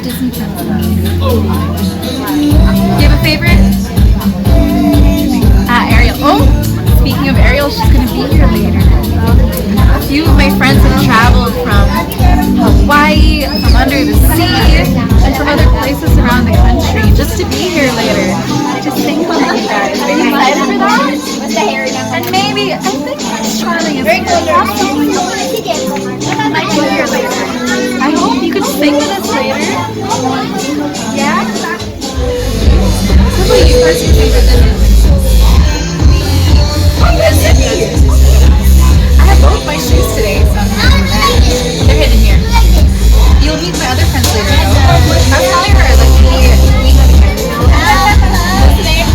Disney princess. Do you have a favorite? Ariel. Oh, speaking of Ariel, she's gonna be here later. A few of my friends have traveled from Hawaii, from under the sea, and from other places around the country just to be here later. Just think about you guys. Are you excited for that? And maybe, I think Charlie is might be here later. I hope you could sing with us later. Yeah? What about you? What's your favorite Disney? I have both my shoes today, so I'm happy with that. They're hidden here. You'll meet my other friends later, though. I was telling her, like,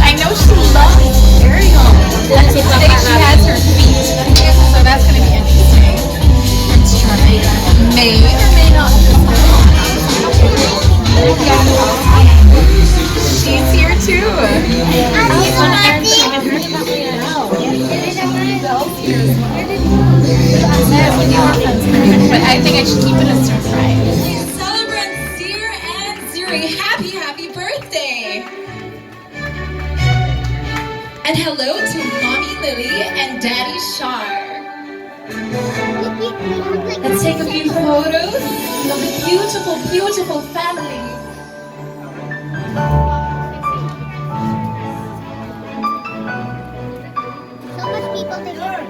I know she loves Ariel. And today she has her feet, so that's going to be interesting. May or may not. She's here too. But I think I should keep it a surprise. Celebrant Zuri and Zier, happy birthday! And hello to Mommy Lily and Daddy Shar. Let's take a few photos of the beautiful family. So much people together.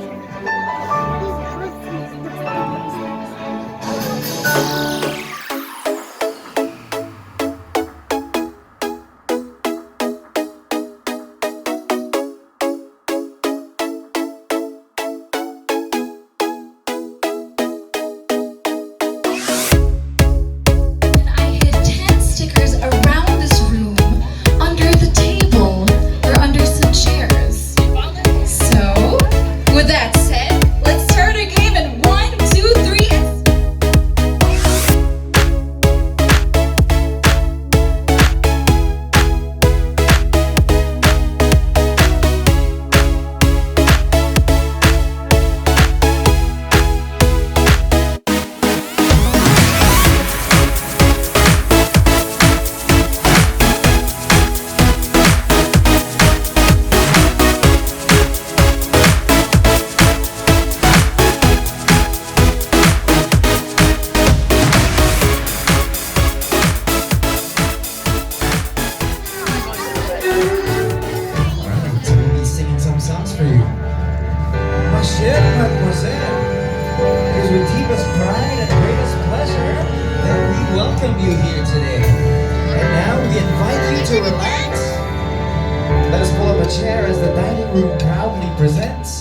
Let us pull up a chair as the dining room proudly presents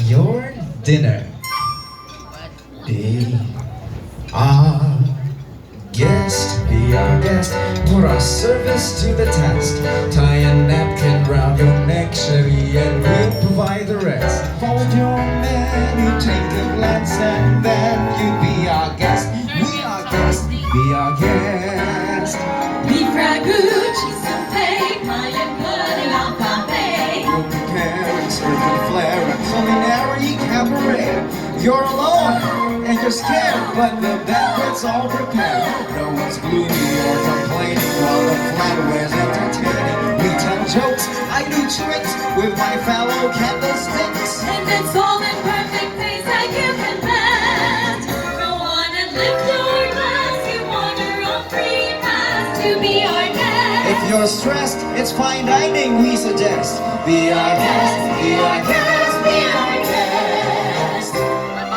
your dinner. Be our guest, be our guest. Put our service to the test. Tie a napkin round your neck, Sherry, and we'll provide the rest. Hold your menu, take a glance, and then you be our guest. We are guest, be our guest. Beef ragout, cheese soufflé, pie and pudding en parfait. We'll prepare and serve and flair a culinary cabaret. You're alone and you're scared, but the banquet's all prepared. No one's gloomy or complaining while the flatware's entertaining. We tell jokes, I do tricks with my fellow candlesticks. And it's all in perfect pace like you can bet. Go on and lift your glass, you order a free pass to be our guest. If you're stressed, it's fine dining we suggest. Be our guest, be our guest, be our guest.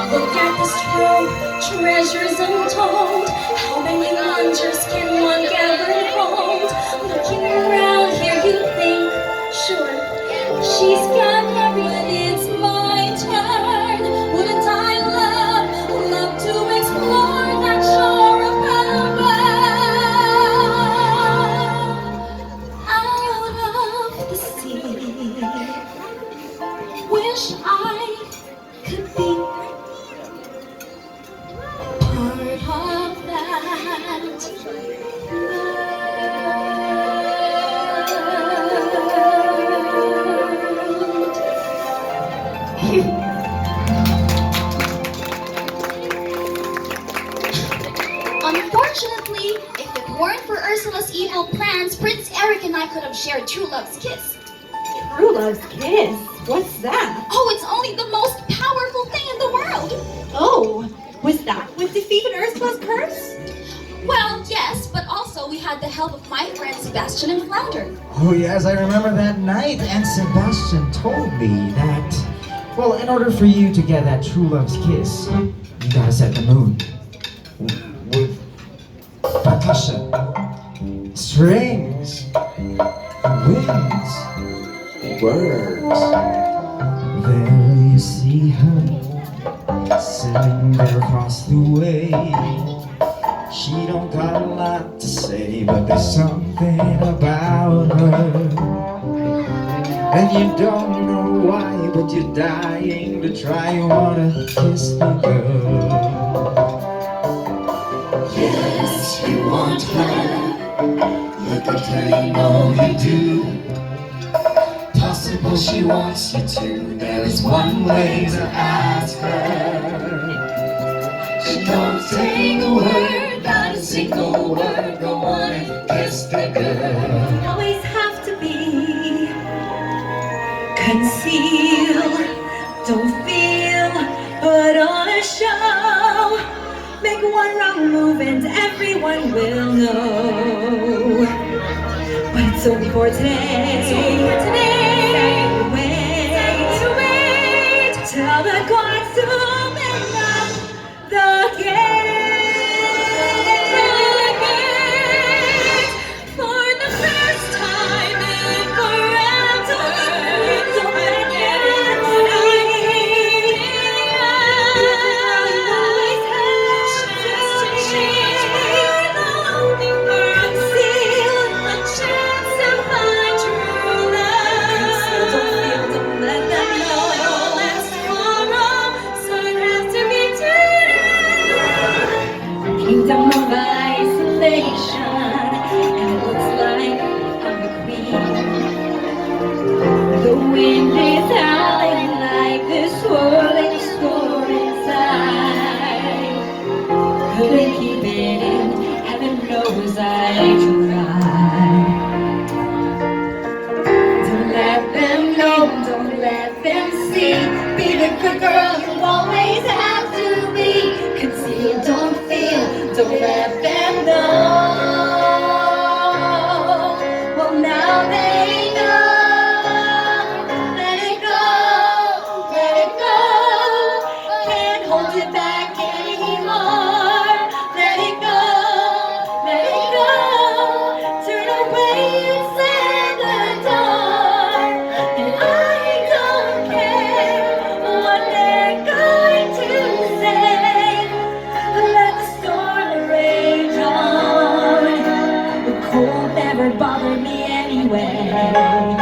Look at this room, treasures untold. How many wonders can one gather hold? Looking around here you think, sure, she's got everything, it's my turn. Wouldn't I love to explore that shore of power? Out of the sea, wish I could be part of that. share true love's kiss. True love's kiss? What's that? Oh, it's only the most powerful thing in the world. Oh, was that what defeated Ursula's curse? Well, yes, but also we had the help of my friends Sebastian and Flounder. Oh yes, I remember that night, and Sebastian told me that, well, in order for you to get that true love's kiss, you gotta set the mood with percussion, strings, winds, words. There you see her, sitting there across the way. She don't got a lot to say, but there's something about her, and you don't know why, but you're dying to try. You wanna kiss the girl. Yes, you want her. Look at her, you know you do. Possible she wants you to. There is one way to ask her. She don't say a word, not a single word. Go on and kiss the girl. Always have to be concealed. Don't feel, put on a show. Make one wrong move and everyone will know. But it's only for today. It's only for today. Wait, tell the gods to open up the gate for the first time in forever. Don't let it always have to change. Conceal a chance to find true love. Don't let them know. Last tomorrow, so it has to be today. Kingdom of isolation, and it looks like I'm the queen. The wind is howling like this swirling storm inside. Couldn't keep it in, heaven knows I tried. Don't let them know, don't let them see. Be the good girl you always have to be. Conceal, don't feel, don't let them know. Well, now they know. Let it go, let it go. Can't hold it back anymore. Let it go, let it go. Turn away and slam the door. And I don't care what they're going to say. Let the storm rage on. The cold never bothered me anyway.